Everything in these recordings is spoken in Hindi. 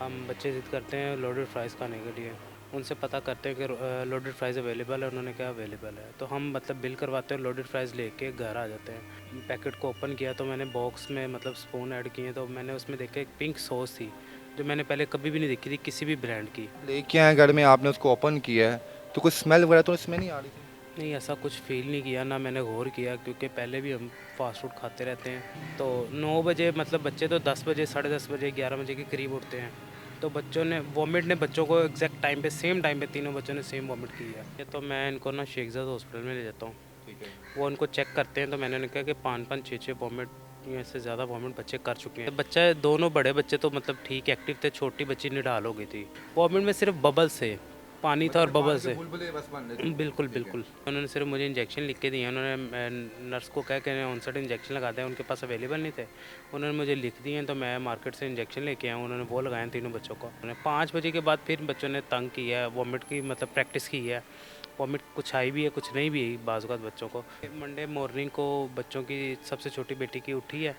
हम बच्चे ज़िद करते हैं लोडेड फ्राइज़ खाने के लिए। उनसे पता करते हैं कि लोडेड फ्राइज़ अवेलेबल है, उन्होंने कहा अवेलेबल है। तो हम मतलब बिल करवाते हैं, लोडेड फ्राइज़ लेके घर आ जाते हैं। पैकेट को ओपन किया तो मैंने बॉक्स में मतलब स्पून ऐड किए, तो मैंने उसमें देखा एक पिंक सॉस थी, जो मैंने पहले कभी भी नहीं देखी थी किसी भी ब्रांड की। लेके आए घर में, आपने उसको ओपन किया है तो कुछ स्मेल वगैरह तो इसमें नहीं आ रही थी? नहीं, ऐसा कुछ फ़ील नहीं किया, ना मैंने गौर किया, क्योंकि पहले भी हम फ़ास्ट फूड खाते रहते हैं। तो 9 बजे मतलब बच्चे तो 10 बजे, साढ़े 10 बजे, 11 बजे के करीब उठते हैं। तो बच्चों ने वॉमिट ने बच्चों को एग्ज़ैक्ट टाइम पे, सेम टाइम पे तीनों बच्चों ने सेम वॉमिट की है। ये तो मैं इनको ना शेखज़ाद हॉस्पिटल में ले जाता हूँ। ठीक है। वो उनको चेक करते हैं, तो मैंने उन्हें कहा कि 5-5, 6-6 वॉमिट या इससे ज़्यादा वॉमिट बच्चे कर चुके हैं। बच्चा दोनों बड़े बच्चे तो मतलब ठीक एक्टिव थे, छोटी बच्ची निढाल हो गई थी। वॉमिट में सिर्फ बबल्स थे, पानी था और मतलब पानी बबल्स के थे। बुलबुले बस बन रहे थे वो। बिल्कुल, ठीक है। बिल्कुल। उन्होंने सिर्फ़ मुझे इंजेक्शन लिख के दिए हैं। उन्होंने नर्स को कहा कि ऑनसेट इंजेक्शन लगा दें, उनके पास अवेलेबल नहीं थे। उन्होंने मुझे लिख दिए हैं, तो मैं मार्केट से इंजेक्शन लेके आया हूँ। उन्होंने वो लगाए हैं तीनों बच्चों को। उन्होंने 5 बजे के बाद फिर बच्चों ने तंग किया है, वॉमिट की मतलब प्रैक्टिस की है। वॉमिट कुछ आई भी है, कुछ नहीं भी आई बाज़ औक़ात बच्चों को। मंडे मॉर्निंग को बच्चों की सबसे छोटी बेटी की उठी है,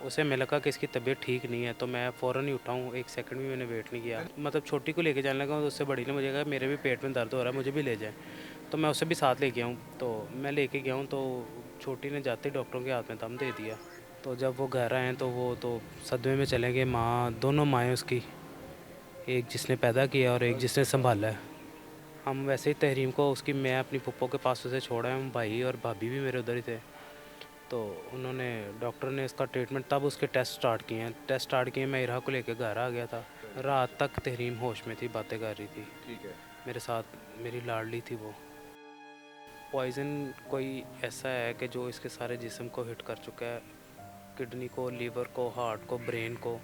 उसे मैं लगा कि इसकी तबीयत ठीक नहीं है, तो मैं फ़ौरन ही उठा हूँ, 1 सेकंड भी मैंने वेट नहीं किया। मतलब छोटी को लेके जाने लगा हूँ, तो उससे बड़ी ने मुझे कहा मेरे भी पेट में दर्द हो रहा है, मुझे भी ले जाएँ। तो मैं उसे भी साथ ले गया हूँ। तो मैं लेके गया हूँ, तो छोटी ने जाते ही डॉक्टरों के हाथ में दम दे दिया। तो जब वो घर आए तो वो तो सदमे में चले गए। माँ, दोनों माएँ उसकी, एक जिसने पैदा किया और एक जिसने सँभाला है। हम वैसे ही तहरीम को उसकी, मैं अपनी फूफो के पास उसे छोड़ा है, हम भाई और भाभी भी मेरे उधर ही थे। तो उन्होंने, डॉक्टर ने इसका ट्रीटमेंट, तब उसके टेस्ट स्टार्ट किए हैं। टेस्ट स्टार्ट किए, मैं इरहा को लेके घर आ गया था। रात तक तहरीम होश में थी, बातें कर रही थी ठीक है। मेरे साथ, मेरी लाडली थी वो। पॉइज़न कोई ऐसा है कि जो इसके सारे जिस्म को हिट कर चुका है, किडनी को, लीवर को, हार्ट को, ब्रेन को,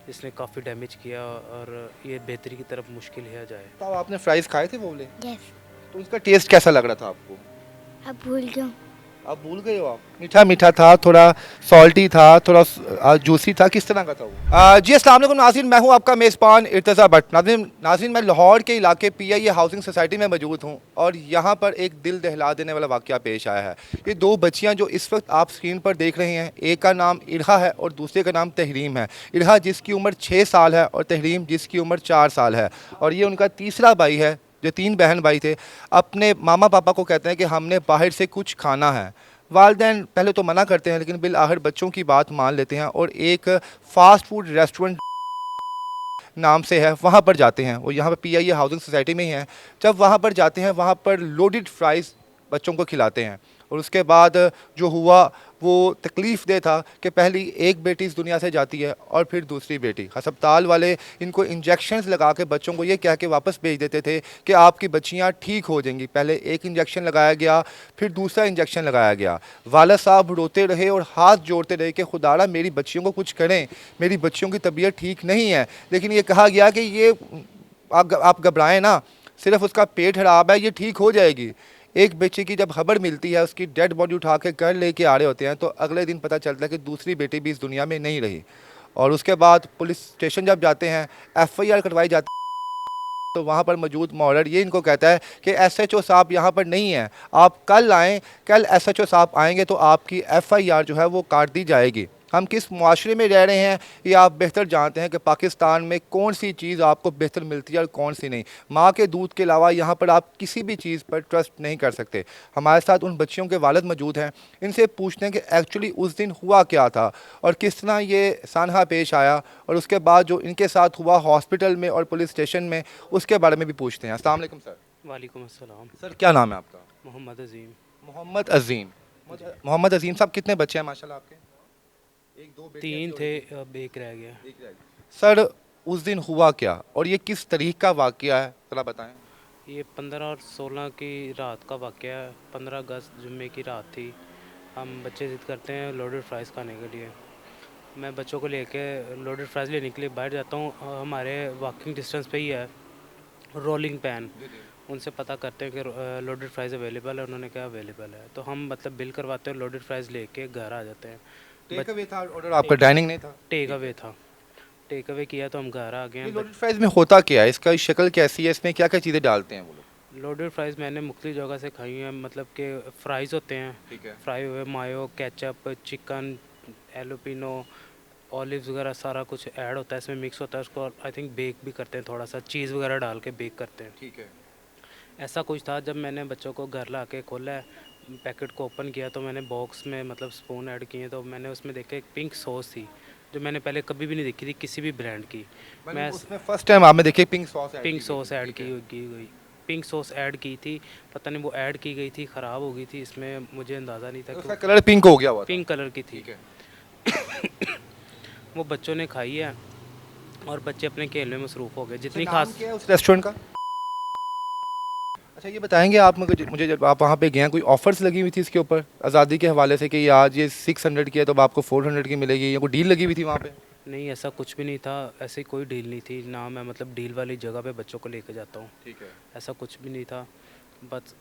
इसने काफ़ी डैमेज किया, और ये बेहतरी की तरफ मुश्किल है जाए। तो आपने फ्राइज़ खाए थे वो वाले? यस। तो उसका टेस्ट कैसा लग रहा था आपको? अब भूल गया। आप भूल गए हो आप? मीठा-मीठा था, थोड़ा सॉल्टी था, थोड़ा जूसी था, किस तरह का था वो? जी अस्सलाम वालेकुम नाज़रीन, मैं हूँ आपका मेज़बान इर्तज़ा भट्ट। नाज़रीन मैं लाहौर के इलाके पीआईए हाउसिंग सोसाइटी में मौजूद हूँ और यहाँ पर एक दिल दहला देने वाला वाक़या पेश आया है। ये 2 बच्चियाँ जो इस वक्त आप स्क्रीन पर देख रहे हैं, एक का नाम इरहा है और दूसरे का नाम तहरीम है। इरहा जिसकी उम्र 6 साल है और तहरीम जिसकी उम्र 4 साल है, और ये उनका तीसरा भाई है। जो 3 बहन भाई थे, अपने मामा पापा को कहते हैं कि हमने बाहर से कुछ खाना है। वालिदैन पहले तो मना करते हैं, लेकिन बिल आखिर बच्चों की बात मान लेते हैं और एक फ़ास्ट फूड रेस्टोरेंट नाम से है, वहाँ पर जाते हैं। वो यहाँ पर पीआईए हाउसिंग सोसाइटी में ही है। जब वहाँ पर जाते हैं, वहाँ पर लोडेड फ्राइज़ बच्चों को खिलाते हैं। और उसके बाद जो हुआ वो तकलीफ़ दे था कि पहली एक बेटी इस दुनिया से जाती है और फिर दूसरी बेटी। अस्पताल वाले इनको इंजेक्शंस लगा के बच्चों को ये कह के वापस भेज देते थे कि आपकी बच्चियाँ ठीक हो जाएंगी। पहले एक इंजेक्शन लगाया गया, फिर दूसरा इंजेक्शन लगाया गया। वालिद साहब रोते रहे और हाथ जोड़ते रहे कि खुदारा मेरी बच्चियों को कुछ करें, मेरी बच्चियों की तबीयत ठीक नहीं है। लेकिन ये कहा गया कि ये आप घबराएं ना, सिर्फ उसका पेट खराब है, ये ठीक हो जाएगी। एक बच्चे की जब खबर मिलती है, उसकी डेड बॉडी उठा के घर लेके आ रहे होते हैं, तो अगले दिन पता चलता है कि दूसरी बेटी भी इस दुनिया में नहीं रही। और उसके बाद पुलिस स्टेशन जब जाते हैं, एफआईआर करवाई जाती है, तो वहाँ पर मौजूद मॉडर ये इनको कहता है कि एसएचओ साहब यहाँ पर नहीं है, आप कल आएँ, कल एसएचओ साहब आएंगे तो आपकी एफआईआर जो है वो काट दी जाएगी। हम किस मुआशरे में रह रहे हैं ये आप बेहतर जानते हैं कि पाकिस्तान में कौन सी चीज़ आपको बेहतर मिलती है और कौन सी नहीं। माँ के दूध के अलावा यहाँ पर आप किसी भी चीज़ पर ट्रस्ट नहीं कर सकते। हमारे साथ उन बच्चियों के वालिद मौजूद हैं, इनसे पूछते हैं कि एक्चुअली उस दिन हुआ क्या था और किस तरह ये सानहा पेश आया, और उसके बाद जो इनके साथ हुआ हॉस्पिटल में और पुलिस स्टेशन में, उसके बारे में भी पूछते हैं। अस्सलाम वालेकुम सर। वालेकुम अस्सलाम। सर क्या नाम है आपका? मोहम्मद अज़ीम। मोहम्मद अजीम। जी। मोहम्मद अजीम साहब कितने बच्चे हैं माशाल्लाह आपके? एक दो बेटियां थी 3 और थे, एक बेटा। अब 1 रह गया। एक रह गई। सर उस दिन हुआ क्या और ये किस तरीके का वाकया है, जरा बताएं। ये 15 और 16 की रात का वाक़या है। 15 अगस्त जुम्मे की रात थी। हम बच्चे ज़िद करते हैं लोडेड फ्राइज़ खाने के लिए। मैं बच्चों को लेके लोडेड फ्राइज़ लेने के लिए बाहर जाता हूँ। हमारे वॉकिंग डिस्टेंस पे ही है रोलिंग पैन। जी जी। उनसे पता करते हैं कि लोडेड फ्राइज़ अवेलेबल है, उन्होंने कहा अवेलेबल है। तो हम मतलब बिल करवाते हैं, लोडेड फ्राइज़ लेके घर आ जाते हैं। बच टेक अवे था ऑर्डर, आपका टेक डाइनिंग नहीं था? टेक ठीक अवे है। था। टेक अवे किया तो हम घर आ गए ये हैं। लोडेड फ्राइज में होता क्या है, इसका शक्ल कैसी है, इसमें क्या क्या चीज़ें डालते हैं वो लोग? लोडेड फ्राइज़ मैंने मुख्तलिफ जगह से खाई हैं, मतलब कि फ़्राइज़ होते हैं, ठीक है। फ्राई हुए, मायो, केचप, चिकन, एलोपिनो, ऑलिव्स वगैरह सारा कुछ ऐड होता है इसमें, मिक्स होता है, उसको आई थिंक बेक भी करते हैं, थोड़ा सा चीज़ वगैरह डाल के बेक करते हैं। ठीक है। ऐसा कुछ था। जब मैंने बच्चों को घर ला के खोला है, पैकेट को ओपन किया, तो मैंने बॉक्स में मतलब स्पून ऐड किए, तो मैंने उसमें देखा एक पिंक सॉस थी जो मैंने पहले कभी भी नहीं देखी थी किसी भी ब्रांड की। मैं उसमें फर्स्ट टाइम आपने देखी पिंक सॉस ऐड पिंक की सॉस गई, ऐड ठीक है। की गई, पिंक सॉस ऐड की थी। पता नहीं वो ऐड की गई थी, ख़राब हो गई थी, इसमें मुझे अंदाज़ा नहीं था तो कि उसका कलर पिंक हो गया हुआ था। पिंक कलर की थी। ठीक है। वो बच्चों ने खाई है और बच्चे अपने खेल में मसरूफ़ हो गए। जितनी नाम खास क्या है उस रेस्टोरेंट का? अच्छा ये बताएंगे आप मुझे जब आप वहाँ पे गए हैं, कोई ऑफर्स लगी हुई थी इसके ऊपर आज़ादी के हवाले से कि आज ये 600 की है तो अब आपको 400 की मिलेगी, या कोई डील लगी हुई थी वहाँ पे? नहीं, ऐसा कुछ भी नहीं था, ऐसी कोई डील नहीं थी ना। मैं मतलब डील वाली जगह पे बच्चों को लेके जाता हूँ, ठीक है। ऐसा कुछ भी नहीं था।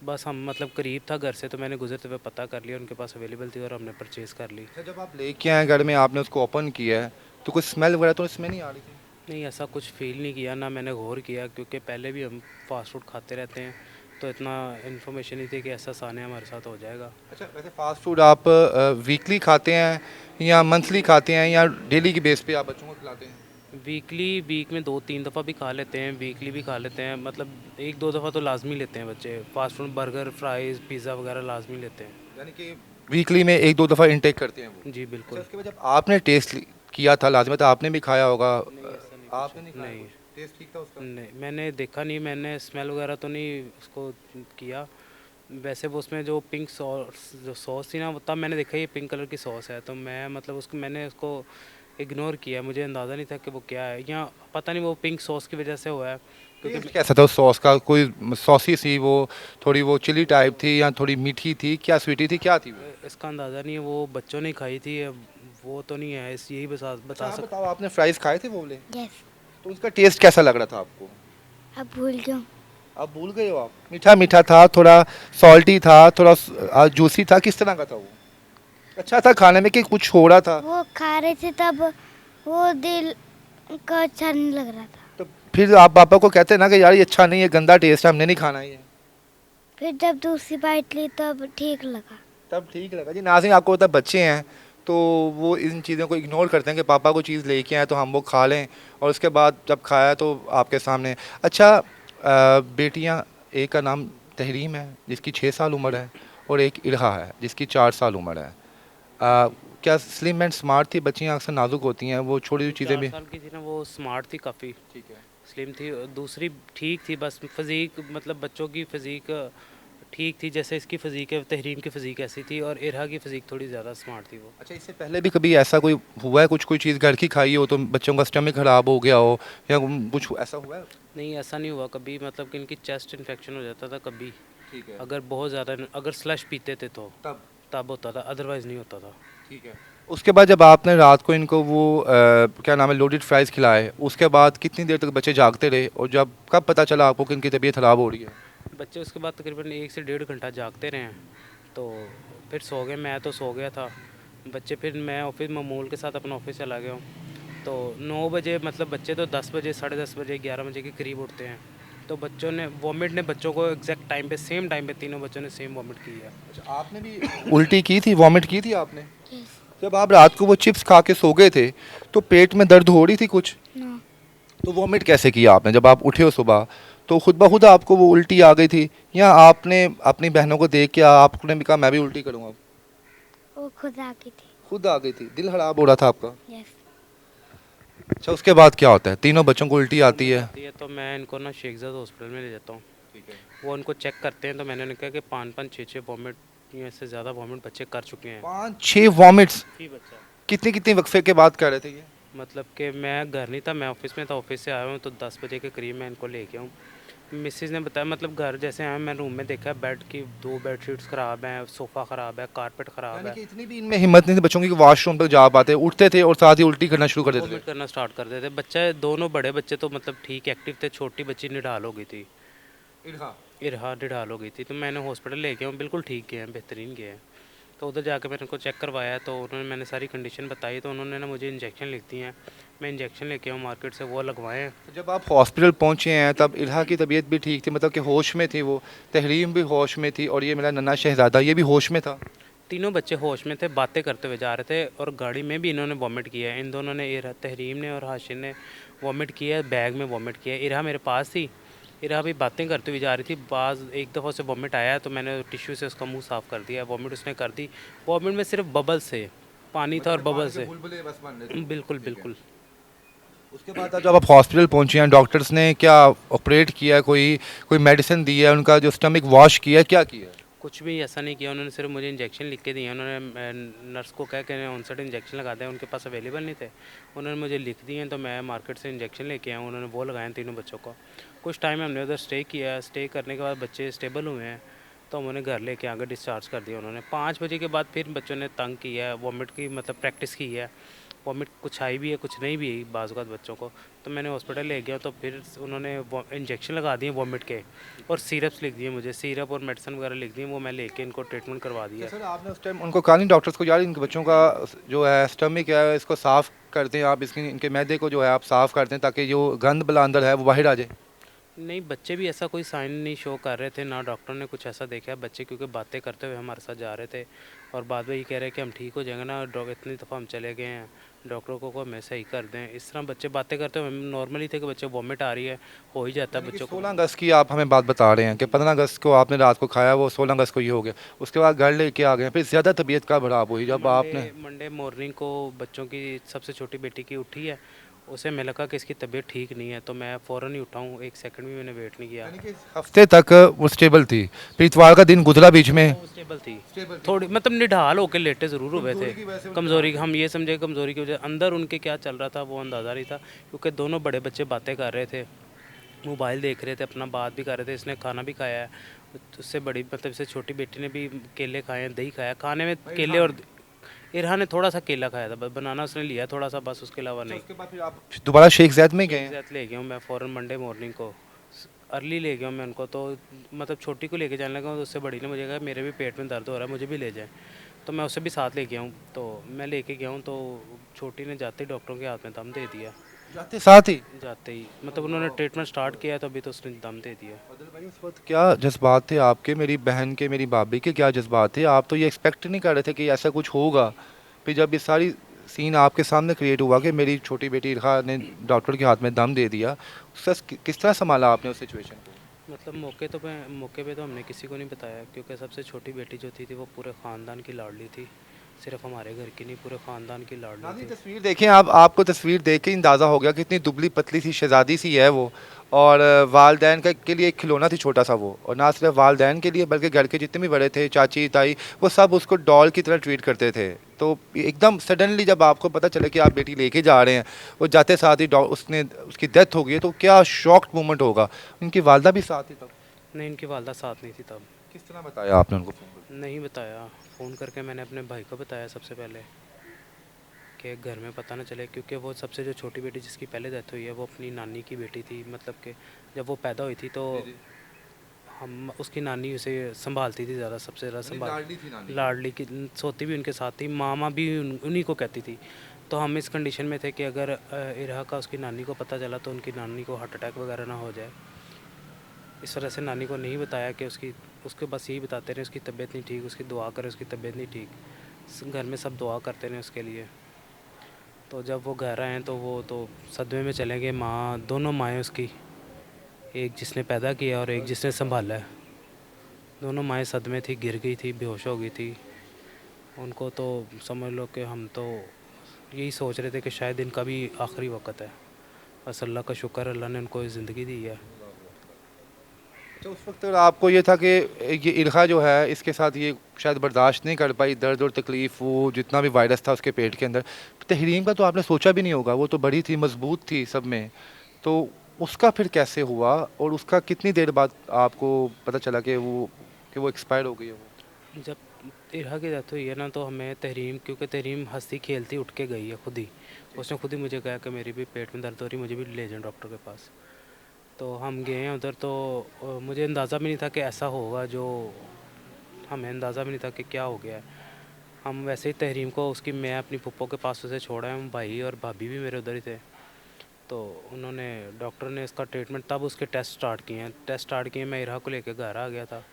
बस हम मतलब करीब था घर से, तो मैंने गुजरते हुए पता कर लिया, उनके पास अवेलेबल थी और हमने परचेज़ कर ली। अच्छा जब आप लेके आए घर में, आपने उसको ओपन किया है, तो कोई स्मेल वगैरह तो इसमें नहीं आ रही थी? नहीं, ऐसा कुछ फ़ील नहीं किया, ना मैंने गौर किया, क्योंकि पहले भी हम फास्ट फूड खाते रहते हैं, तो इतना इन्फॉर्मेशन नहीं थी कि ऐसा साने हमारे साथ हो जाएगा। अच्छा वैसे फास्ट फूड आप वीकली खाते हैं या मंथली खाते हैं या डेली की बेस पे आप बच्चों को खिलाते हैं? वीक में 2-3 दफ़ा भी खा लेते हैं, वीकली भी खा लेते हैं, मतलब 1-2 दफ़ा तो लाजमी लेते हैं बच्चे। Fast food, burger, fries, pizza वगैरह लाजमी लेते हैं। यानी कि वीकली में एक दो दफ़ा इंटेक करते हैं वो? जी अच्छा बिल्कुल। उसके बाद जब आपने टेस्ट किया था, लाजमत आपने भी खाया होगा, नहीं, ऐसा नहीं आपने नहीं कुछ खाया नहीं। कुछ? टेस्ट ठीक था उसका? नहीं, मैंने देखा नहीं, मैंने स्मेल वगैरह तो नहीं उसको किया। वैसे वो उसमें जो पिंक सॉस जो सॉस थी ना, वो तब मैंने देखा ये पिंक कलर की सॉस है, तो मैं मतलब उसको मैंने उसको इग्नोर किया। मुझे अंदाज़ा नहीं था कि वो क्या है, या पता नहीं वो पिंक सॉस की वजह से हुआ है, क्योंकि टेस्ट कैसा था उस सॉस का? कोई सॉसी सी वो, थोड़ी वो चिली टाइप थी या थोड़ी मीठी थी, क्या स्वीटी थी, क्या थी वो? इसका अंदाज़ा नहीं है, वो बच्चों ने खाई थी, अब वो तो नहीं है, इस यही बता अच्छा बता आप सक बताओ, आपने फ्राइज़ खाए थे वो वाले? यस। तो उसका टेस्ट कैसा लग रहा था आपको? अब भूल गया। आप भूल गए हो आप? मीठा मीठा था, थोड़ा सॉल्टी था, थोड़ा जूसी था, किस तरह का था वो? अच्छा था खाने में कि कुछ हो रहा था? वो खा रहे थे तब वो दिल का अच्छा नहीं लग रहा था। तो फिर आप पापा को कहते ना कि यार ये अच्छा नहीं है, गंदा टेस्ट है, हमने नहीं खाना ये। फिर जब दूसरी बाइट ली तब ठीक लगा। तब ठीक लगा जी। नाज़रीन आपको पता है बच्चे हैं तो वो इन चीज़ों को इग्नोर करते हैं कि पापा को चीज़ लेके आए तो हम वो खा लें, और उसके बाद जब खाया तो आपके सामने। अच्छा बेटियां, एक का नाम तहरीम है जिसकी 6 साल उम्र है, और एक इरहा है जिसकी 4 साल उम्र है। क्या स्लिम एंड स्मार्ट थी बच्चियां? अक्सर नाजुक होती हैं, वो छोटी छोटी चीज़ें 4 भी। साल की थी ना, वो स्मार्ट थी काफ़ी, ठीक है। स्लिम थी। दूसरी ठीक थी, बस फिज़ीक मतलब बच्चों की फ़िज़ीक ठीक थी, जैसे इसकी फ़िज़ीक है, तहरीम की फ़िज़ीक ऐसी थी, और इरहा की फ़िज़ीक थोड़ी ज़्यादा स्मार्ट थी वो। अच्छा इससे पहले भी कभी ऐसा कोई हुआ है, कुछ कोई चीज़ घर की खाई हो तो बच्चों का स्टमक ख़राब हो गया हो, या कुछ ऐसा हुआ है? नहीं, ऐसा नहीं हुआ कभी, मतलब कि इनकी चेस्ट इन्फेक्शन हो जाता था कभी, ठीक है। अगर बहुत ज़्यादा अगर स्लश पीते थे तो तब तब होता था, अदरवाइज़ नहीं होता था। ठीक है। उसके बाद जब आपने रात को इनको वो क्या नाम है लोडेड फ्राइज़ खिलाए, उसके बाद कितनी देर तक बच्चे जागते रहे, और जब कब पता चला आपको कि इनकी तबीयत ख़राब हो रही है? बच्चे उसके बाद तकरीबन 1 से 1.5 घंटा जागते रहे हैं, तो फिर सो गए। मैं तो सो गया था, बच्चे फिर मैं ऑफिस मामूल के साथ अपना ऑफिस चला गया हूँ। तो 9 बजे मतलब बच्चे तो 10 बजे, 10:30 बजे, 11 बजे के करीब उठते हैं, तो बच्चों ने वॉमिट ने बच्चों को एग्जैक्ट टाइम पे, सेम टाइम पे तीनों बच्चों ने सेम वॉमिट की है। अच्छा आपने भी उल्टी की थी, वॉमिट की थी आपने? यस। जब आप रात को वो चिप्स खा के सो गए थे तो पेट में दर्द हो रही थी कुछ? नो। तो वॉमिट कैसे किया आपने जब आप उठे हो सुबह? तो खुद ब खुद आपको वो उल्टी आ गई थी, या आपने अपनी बहनों को देख के आपने भी कहा मैं भी उल्टी करूँगा? वो खुद आ गई थी। खुद आ गई थी, दिल खराब हो रहा था आपका? यस। अच्छा उसके बाद क्या होता है? तीनों बच्चों को उल्टी आती है? तो मैं इनको ना शेखजाद हॉस्पिटल में ले जाता हूँ, ठीक है। वो उनको चेक करते हैं, तो मैंने उन्हें कहा कि 5-5, 6-6 वॉमिट या इससे ज़्यादा वॉमिट बच्चे कर चुके हैं। 5-6 वॉमिट्स ही बच्चा कितनी कितनी वक्फे के बाद कर रहे थे ये? मतलब कि मैं घर नहीं था, मैं ऑफिस में था, ऑफिस से आया हूँ तो 10 बजे के करीब मैं इनको लेके आऊँ। मिसेज़ ने बताया, मतलब घर जैसे आया मैं रूम में देखा बेड की 2 बेडशीट्स ख़राब हैं, सोफ़ा ख़राब है, कारपेट ख़राब यानी है। कि इतनी भी इनमें हिम्मत नहीं थी बच्चों की कि वॉशरूम तक जा पाते, उठते थे और साथ ही उल्टी करना शुरू कर देते वॉमिट थे। करना स्टार्ट कर देते बच्चे। दोनों बड़े बच्चे तो मतलब ठीक एक्टिव थे, छोटी बच्ची निढाल हो गई थी, इरहा निढाल हो गई थी, तो मैंने हॉस्पिटल लेके आऊँ, बिल्कुल ठीक गए हैं, बेहतरीन गए हैं। तो उधर जाकर मैंने उनको चेक करवाया, तो मैंने सारी कंडीशन बताई, तो उन्होंने ना मुझे इंजेक्शन लिख दिए हैं। मैं इंजेक्शन लेके आऊँ मार्केट से, वो लगवाए हैं। तो जब आप हॉस्पिटल पहुंचे हैं तब इल्हा की तबीयत भी ठीक थी, मतलब कि होश में थी वो? तहरीम भी होश में थी और ये मेरा नन्हा शहजादा ये भी होश में था? तीनों बच्चे होश में थे, बातें करते हुए जा रहे थे और गाड़ी में भी इन्होंने वॉमिट किया है। इन दोनों ने, तहरीम ने और हाशिर ने वॉमिट किया है, बैग में वॉमिट किया है। इरहा मेरे पास थी, इरहा भी बातें करते हुए जा रही थी। बाज एक दफ़ा से वॉमिट आया तो मैंने टिश्यू से उसका मुंह साफ़ कर दिया। वॉमिट उसने कर दी। वॉमिट में सिर्फ बबल से पानी था और बबल से। बिल्कुल बिल्कुल। उसके बाद जब आप हॉस्पिटल पहुंचे हैं डॉक्टर्स ने क्या ऑपरेट किया है, कोई कोई मेडिसिन दी है, उनका जो स्टमक वॉश किया है, क्या किया है? कुछ भी ऐसा नहीं किया उन्होंने, सिर्फ मुझे इंजेक्शन लिख के दिए हैं। उन्होंने नर्स को कह के ऑनसेट इंजेक्शन लगाते हैं, उनके पास अवेलेबल नहीं थे। उन्होंने मुझे लिख दिए हैं तो मैं मार्केट से इंजेक्शन लेके आया हूँ। उन्होंने वो लगाए हैं तीनों बच्चों को। कुछ टाइम हमने उधर स्टे किया। स्टे करने के बाद बच्चे स्टेबल हुए हैं तो हम उन्हें घर लेके आकर डिस्चार्ज कर दिया उन्होंने। 5 बजे के बाद फिर बच्चों ने तंग किया है, वॉमिट की मतलब प्रैक्टिस की है। वॉमिट कुछ आई भी है, कुछ नहीं भी आई बाज़ औक़ात बच्चों को। तो मैंने हॉस्पिटल ले गया तो फिर उन्होंने इंजेक्शन लगा दिए वॉमिट के और सिरप्स लिख दिए मुझे, सिरप और मेडिसिन वगैरह लिख दिए। वो मैं लेके इनको ट्रीटमेंट करवा दिया। सर आपने उस टाइम उनको कहा नहीं डॉक्टर्स को, यार इनके बच्चों का जो है स्टमक है इसको साफ़ कर दें आप, इसकी इनके मैदे को जो है आप साफ़ कर दें ताकि जो गंद बला अंदर है वो बाहर आ जाए? नहीं, बच्चे भी ऐसा कोई साइन नहीं शो कर रहे थे, ना डॉक्टर ने कुछ ऐसा देखा है। बच्चे क्योंकि बातें करते हुए हमारे साथ जा रहे थे और बाद में ये कह रहे हैं कि हम ठीक हो जाएंगे ना, इतनी दफ़ा हम चले गए हैं डॉक्टरों को हमें सही कर दें। इस तरह बच्चे बातें करते हुए नॉर्मली थे कि बच्चे वॉमिट आ रही है, हो ही जाता है बच्चों को। 16 अगस्त की आप हमें बात बता रहे हैं कि 15 अगस्त को आपने रात को खाया, वो 16 अगस्त को ये हो गया, उसके बाद घर लेके आ गए, फिर ज़्यादा तबीयत का बढ़ाव हुई जब आपने? मंडे मॉर्निंग को बच्चों की सबसे छोटी बेटी की उठी है, उसे मैं लगा कि इसकी तबीयत ठीक नहीं है तो मैं फ़ौरन ही उठा हूँ, 1 सेकंड भी मैंने वेट नहीं किया। यानी कि हफ्ते तक वो स्टेबल थी, फिर इतवार का दिन गुजरा बीच में? वो स्टेबल थी, थोड़ी मतलब निढाल होकर लेटे ज़रूर हुए थे। कमज़ोरी, हम ये समझे कमज़ोरी की वजह, अंदर उनके क्या चल रहा था वो अंदाज़ा नहीं था क्योंकि दोनों बड़े बच्चे बातें कर रहे थे, मोबाइल देख रहे थे, अपना बात भी कर रहे थे। इसने खाना भी खाया है, उससे बड़ी मतलब इससे छोटी बेटी ने भी केले खाए हैं, दही खाया। खाने में केले और इरहा ने थोड़ा सा केला खाया था, बस बनाना उसने लिया थोड़ा सा, बस उसके अलावा नहीं। उसके बाद फिर आप दोबारा शेख ज़ैद में गए? साथ ले गया हूँ मैं फ़ौरन मंडे मॉर्निंग को, अर्ली ले गया हूँ मैं उनको। तो मतलब छोटी को लेके जाने लगा तो उससे बड़ी ने मुझे कहा मेरे भी पेट में दर्द हो रहा है, मुझे भी ले जाए। तो मैं उसे भी साथ ले गया हूँ। तो मैं लेके गया हूँ तो छोटी ने जाते ही डॉक्टरों के हाथ में दम दे दिया। जाते साथ ही? जाते ही मतलब उन्होंने ट्रीटमेंट स्टार्ट किया तो अभी तो उसने दम दे दिया। भाई उस वक्त क्या जज्बात थे आपके, मेरी बहन के, मेरी भाभी के क्या जज्बात थे? आप तो ये एक्सपेक्ट नहीं कर रहे थे कि ऐसा कुछ होगा। फिर जब ये सारी सीन आपके सामने क्रिएट हुआ कि मेरी छोटी बेटी इरहा ने डॉक्टर के हाथ में दम दे दिया, उससे किस तरह संभाला आपने उस सिचुएशन को? मतलब मौके पे तो हमने किसी को नहीं बताया क्योंकि सबसे छोटी बेटी जो थी वो पूरे ख़ानदान की लाडली थी, सिर्फ हमारे घर की नहीं पूरे ख़ानदान की लाडली नाज़रीन थी। तस्वीर देखें आप, आपको तस्वीर देख के अंदाज़ा हो गया कितनी दुबली पतली सी शहज़ादी सी है वो, और वालदैन का के लिए एक खिलौना थी छोटा सा वो, और ना सिर्फ वालदैन के लिए बल्कि घर के जितने भी बड़े थे, चाची ताई, वो सब उसको डॉल की तरह ट्रीट करते थे। तो एकदम सडनली जब आपको पता चले कि आप बेटी लेके जा रहे हैं, वो जाते साथ ही उसने उसकी डेथ हो गई है, तो क्या शॉक्ड मोमेंट होगा? उनकी वालदा भी साथ ही तब? नहीं, उनकी वालदा साथ नहीं थी तब। किस तरह बताया आपने उनको फ़ोन करके? नहीं बताया, फ़ोन करके मैंने अपने भाई को बताया सबसे पहले कि घर में पता ना चले, क्योंकि वो सबसे जो छोटी बेटी जिसकी पहले डेथ हुई है वो अपनी नानी की बेटी थी। मतलब कि जब वो पैदा हुई थी तो हम उसकी नानी उसे संभालती थी ज़्यादा, सबसे ज़्यादा संभाल लाडली की, सोती भी उनके साथ थी, मामा भी उन्हीं को कहती थी। तो हम इस कंडीशन में थे कि अगर इरहा का उसकी नानी को पता चला तो उनकी नानी को हार्ट अटैक वगैरह ना हो जाए। इस वजह से नानी को नहीं बताया कि उसके बस यही बताते रहे उसकी तबीयत नहीं ठीक, उसकी दुआ करें, उसकी तबीयत नहीं ठीक। घर में सब दुआ करते रहे उसके लिए। तो जब वो घर आए तो वो तो सदमे में चले गए। माँ, दोनों माएँ उसकी, एक जिसने पैदा किया और एक जिसने संभाला है, दोनों माएँ सदमे थी, गिर गई थी, बेहोश हो गई थी। उनको तो समझ लो कि हम तो यही सोच रहे थे कि शायद इनका भी आखिरी वक्त है। बस अल्लाह का शुक्र, अल्लाह ने उनको ज़िंदगी दी है। तो उस वक्त आपको ये था कि ये इरहा जो है इसके साथ ये शायद बर्दाश्त नहीं कर पाई दर्द और तकलीफ़, वो जितना भी वायरस था उसके पेट के अंदर। तहरीम का तो आपने सोचा भी नहीं होगा, वो तो बड़ी थी, मजबूत थी सब में, तो उसका फिर कैसे हुआ और उसका कितनी देर बाद आपको पता चला कि वो एक्सपायर हो गई है? वो जब इरहा की डेथ हुई है ना तो हमें तहरीम, क्योंकि तहरीम हंसती खेलती उठ के गई है खुद ही, उसने खुद ही मुझे कहा कि मेरी भी पेट में दर्द हो रही, मुझे भी ले जाएं डॉक्टर के पास। तो हम गए हैं उधर तो मुझे अंदाज़ा भी नहीं था कि ऐसा होगा, जो हमें अंदाज़ा भी नहीं था कि क्या हो गया है। हम वैसे ही तहरीम को उसकी, मैं अपनी पप्पो के पास उसे छोड़ा है, हम भाई और भाभी भी मेरे उधर ही थे। तो उन्होंने, डॉक्टर ने इसका ट्रीटमेंट, तब उसके टेस्ट स्टार्ट किए हैं। टेस्ट स्टार्ट किए, मैं इरहा को लेकर घर आ गया था।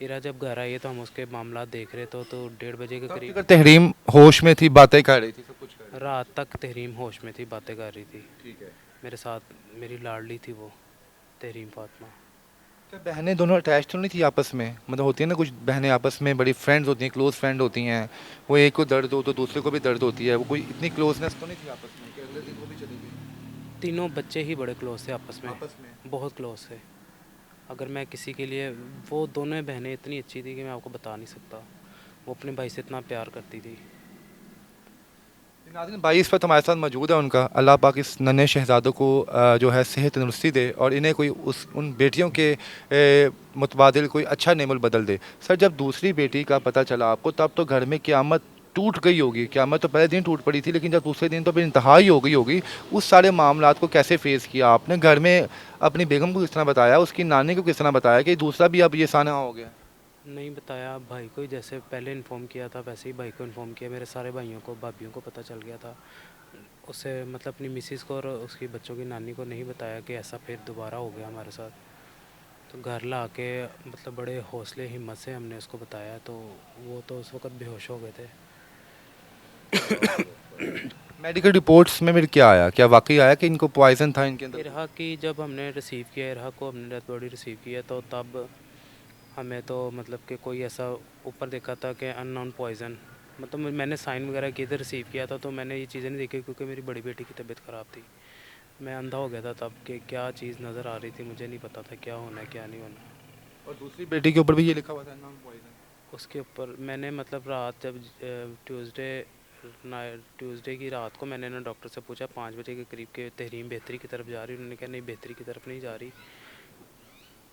इरा जब घर आई है तो हम उसके मामला देख रहे थे, तो 1:30 के करीब तहरीम होश में थी, बातें कर रही थी, सब कुछ कर रही रात तक तहरीम होश में थी, बातें कर रही थी थी। ठीक है। मेरे साथ। मेरी लाडली थी वो, तहरीम फातिमा। क्या बहनें दोनों अटैच तो नहीं थी आपस में? मतलब होती है ना कुछ बहनें आपस में बड़ी फ्रेंड्स होती हैं, क्लोज फ्रेंड होती हैं, वो एक को दर्द हो तो दूसरे को भी दर्द होती है, वो कोई इतनी क्लोजनेस तो नहीं थी आपस में कि अगले दिन वो भी चली गई तीनों बच्चे ही बड़े क्लोज थे आपस में, आपस में? बहुत क्लोज थे। अगर मैं किसी के लिए, वो दोनों बहनें इतनी अच्छी थी कि मैं आपको बता नहीं सकता। वो अपने भाई से इतना प्यार करती थी। नाज़रीन, भाई इस वक्त हमारे साथ मौजूद है। उनका अल्लाह पाक इस नन्हे शहज़ादों को जो है सेहत तंदुरुस्ती दे और इन्हें कोई उन बेटियों के मुतबादिल कोई अच्छा नेमुल बदल दे। सर, जब दूसरी बेटी का पता चला आपको तब तो घर में क़यामत टूट गई होगी। क़यामत तो पहले दिन टूट पड़ी थी, लेकिन जब दूसरे दिन तो फिर इंतहा ही हो गई होगी। उस सारे मामलात को कैसे फेस किया आपने? घर में अपनी बेगम को किस तरह बताया, उसकी नानी को किस तरह बताया कि दूसरा भी अब ये साना हो गया? नहीं बताया भाई को ही, जैसे पहले इन्फॉर्म किया था वैसे ही भाई को इन्फॉर्म किया। मेरे सारे भाइयों को, भाभीयों को पता चल गया था। उसे मतलब अपनी मिसिज़ को और उसकी बच्चों की नानी को नहीं बताया कि ऐसा फिर दोबारा हो गया हमारे साथ। तो घर ला के मतलब बड़े हौसले हिम्मत से हमने उसको बताया, तो वो तो उस वक़्त बेहोश हो गए थे। मेडिकल रिपोर्ट्स में फिर क्या आया? क्या वाकई आया कि इनको पॉइजन था इनके अंदर? इरहा की जब हमने रिसीव किया, इरहा को हमने डेथ बॉडी रिसीव किया, तो तब हमें तो मतलब कि कोई ऐसा ऊपर देखा था कि अननोन पॉइज़न। मतलब मैंने साइन वगैरह किए थे, रिसीव किया था, तो मैंने ये चीज़ें नहीं देखी क्योंकि मेरी बड़ी बेटी की तबीयत ख़राब थी। मैं अंधा हो गया था तब कि क्या चीज़ नज़र आ रही थी, मुझे नहीं पता था क्या होना है क्या नहीं होना। और दूसरी बेटी के ऊपर भी ये लिखा हुआ था नॉन पॉइजन? उसके ऊपर मैंने मतलब रात जब ट्यूसडे की रात को मैंने ना डॉक्टर से पूछा 5 बजे के करीब के तहरीम बेहतरी की तरफ जा रही। उन्होंने कहा नहीं, बेहतरी की तरफ नहीं जा रही।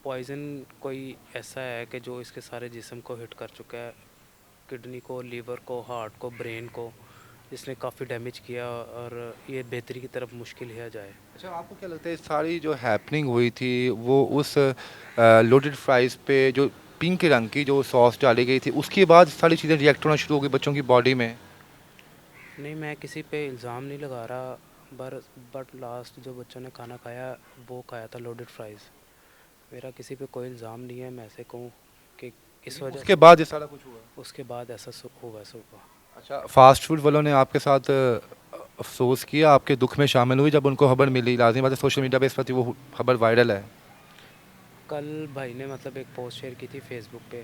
पॉइज़न कोई ऐसा है कि जो इसके सारे जिस्म को हिट कर चुका है, किडनी को, लीवर को, हार्ट को, ब्रेन को, इसने काफ़ी डैमेज किया और ये बेहतरी की तरफ मुश्किल है जाए। अच्छा, आपको क्या लगता है सारी जो हैपनिंग हुई थी वो उस लोडेड फ्राइज़ पे जो पिंक रंग की जो सॉस डाली गई थी उसके बाद सारी चीज़ें रिएक्ट होना शुरू हो गई बच्चों की बॉडी में? नहीं, मैं किसी पे इल्ज़ाम नहीं लगा रहा, बट लास्ट जो बच्चों ने खाना खाया वो खाया था लोडेड फ्राइज़। मेरा किसी पे कोई इल्ज़ाम नहीं है। मैं ऐसे कहूँ कि इस वजह उसके बाद ये सारा कुछ हुआ? उसके बाद ऐसा हुआ हुआ। अच्छा, फास्ट फूड वालों ने आपके साथ अफसोस किया, आपके दुख में शामिल हुई जब उनको खबर मिली? लाज़िम बात है, सोशल मीडिया पे इस वक्त वो खबर वायरल है। कल भाई ने मतलब एक पोस्ट शेयर की थी फेसबुक पे,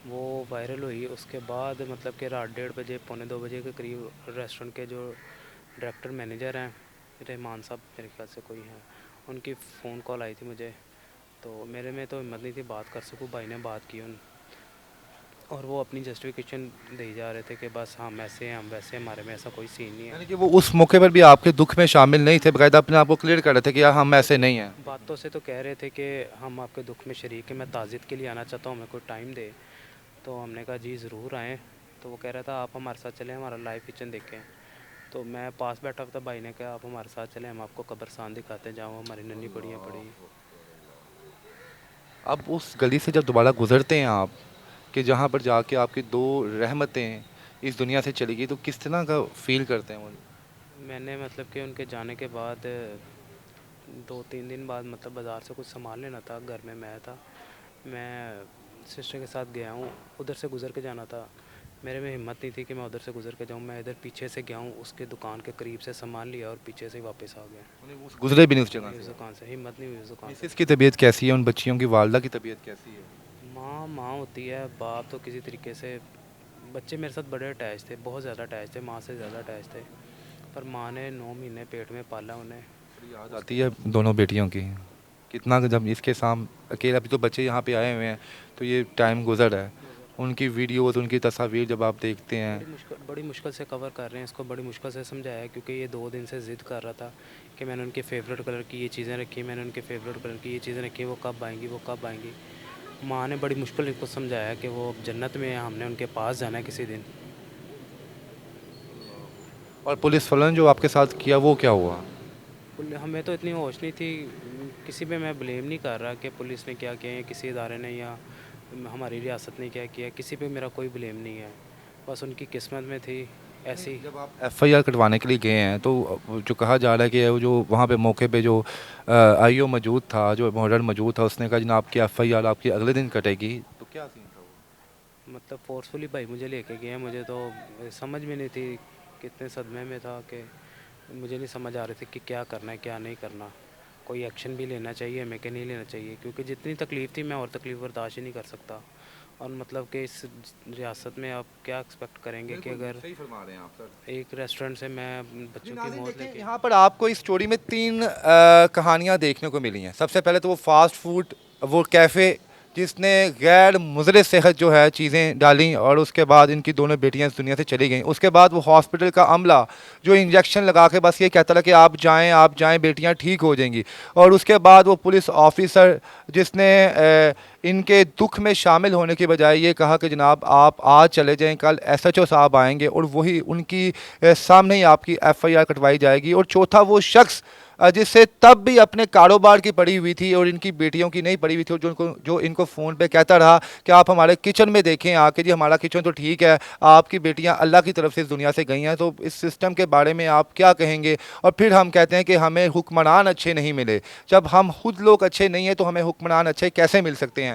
वो वायरल हुई। उसके बाद मतलब कि रात 1:30 पौने 2 बजे के करीब रेस्टोरेंट के जो डायरेक्टर मैनेजर हैं, रहमान साहब मेरे ख्याल से कोई हैं, उनकी फ़ोन कॉल आई थी मुझे। तो मेरे में तो हिम्मत नहीं थी बात कर सकूँ। भाई ने बात की और वो अपनी जस्टिफिकेशन दे जा रहे थे कि बस हम ऐसे हैं, हम वैसे हैं, हमारे में ऐसा कोई सीन नहीं है। यानी कि वो उस मौके पर भी आपके दुख में शामिल नहीं थे, बाकायदा अपने आप को क्लियर कर रहे थे कि यार हम ऐसे नहीं हैं। बातों से तो कह रहे थे कि हम आपके दुख में शरीक हैं, मैं ताज़ियत के लिए आना चाहता हूँ, हमें कोई टाइम दे। तो हमने कहा जी ज़रूर आएँ। तो वो कह रहा था आप हमारे साथ चलें, हमारा लाइव किचन देखें। तो मैं पास बैठा था, भाई ने कहा आप हमारे साथ चलें, हम आपको कब्रस्तान दिखाते हैं जहाँ हमारी नन्ही पड़ी पड़ी। अब उस गली से जब दोबारा गुजरते हैं आप कि जहाँ पर जाके आपकी दो रहमतें इस दुनिया से चली गई, तो किस तरह का फील करते हैं वो? मैंने मतलब कि उनके जाने के बाद 2-3 दिन बाद मतलब बाज़ार से कुछ सामान लेना था, घर में मैं था। मैं सिस्टर के साथ गया हूँ, उधर से गुज़र के जाना था। मेरे में हिम्मत नहीं थी कि मैं उधर से गुज़र के जाऊँ। मैं इधर पीछे से गया हूँ, उसके दुकान के करीब से सामान लिया और पीछे से ही वापस आ गया। उस गुजरे भी नहीं उस जगह उस से? दुकान से हिम्मत नहीं हुई उस दुकान से। मिसेस की तबीयत कैसी है? उन बच्चियों की वालदा की तबीयत कैसी है? माँ माँ होती है, बाप तो किसी तरीके से। बच्चे मेरे साथ बड़े अटैच थे, बहुत ज़्यादा अटैच थे, माँ से ज़्यादा अटैच थे। पर माँ ने 9 महीने पेट में पाला उन्हें। बड़ी याद आती है दोनों बेटियों की। कितना जब इसके साम अकेले अभी तो बच्चे यहाँ पे आए हुए हैं तो ये टाइम गुजर है, उनकी वीडियोज़ उनकी तस्वीर जब आप देखते हैं। बड़ी मुश्किल से कवर कर रहे हैं इसको, बड़ी मुश्किल से समझाया क्योंकि ये 2 दिन से ज़िद कर रहा था कि मैंने उनके फेवरेट कलर की ये चीज़ें रखी, मैंने उनके फेवरेट कलर की ये चीज़ें रखी, वो कब आएंगी, वो कब आएंगी। माँ ने बड़ी मुश्किल इनको समझाया कि वो जन्नत में है, हमने उनके पास जाना है किसी दिन। और पुलिस वालों ने जो आपके साथ किया वो क्या हुआ? हमें तो इतनी होश नहीं थी। किसी पे मैं ब्लेम नहीं कर रहा कि पुलिस ने क्या किया या किसी इदारे ने या हमारी रियासत ने क्या किया, किसी पे मेरा कोई ब्लेम नहीं है। बस उनकी किस्मत में थी ऐसी। जब आप एफआईआर कटवाने के लिए गए हैं तो जो कहा जा रहा है कि वो जो वहाँ पे मौके पे जो आईओ मौजूद था, जो मॉडल मौजूद था, उसने कहा जनाब की एफआईआर आपकी अगले दिन कटेगी, तो क्या सीन? मतलब फोर्सफुली भाई मुझे लेके गए, मुझे तो समझ में नहीं थी, कितने सदमे में था कि मुझे नहीं समझ आ रही थी कि क्या करना है क्या नहीं करना, कोई एक्शन भी लेना चाहिए मैं कि नहीं लेना चाहिए, क्योंकि जितनी तकलीफ़ थी मैं और तकलीफ़ बर्दाश्त ही नहीं कर सकता। और मतलब कि इस रियासत में आप क्या एक्सपेक्ट करेंगे कि अगर सही फरमा रहे हैं आप सर। एक रेस्टोरेंट से मैं जी बच्चों की नाज़रीन मौत देखें, लेके। यहाँ पर आपको इस स्टोरी में तीन कहानियाँ देखने को मिली हैं। सबसे पहले तो वो फास्ट फूड, वो कैफ़े जिसने गैर मुज़र सेहत जो है चीज़ें डाली, और उसके बाद इनकी दोनों बेटियां इस दुनिया से चली गईं। उसके बाद वो हॉस्पिटल का अमला जो इंजेक्शन लगा के बस ये कहता था कि आप जाएं बेटियां ठीक हो जाएंगी। और उसके बाद वो पुलिस ऑफिसर जिसने इनके दुख में शामिल होने की बजाय ये कहा कि जनाब आप आज चले जाएं, कल एसएचओ साहब आएंगे और वही उनकी सामने ही आपकी एफआईआर कटवाई जाएगी। और चौथा वो शख्स जिससे तब भी अपने कारोबार की पड़ी हुई थी और इनकी बेटियों की नहीं पड़ी हुई थी, और जो इनको फ़ोन पे कहता रहा कि आप हमारे किचन में देखें आके, जी हमारा किचन तो ठीक है, आपकी बेटियां अल्लाह की तरफ से इस दुनिया से गई हैं। तो इस सिस्टम के बारे में आप क्या कहेंगे? और फिर हम कहते हैं कि हमें हुक्मरान अच्छे नहीं मिले। जब हम खुद लोग अच्छे नहीं हैं तो हमें हुक्मरान अच्छे कैसे मिल सकते हैं?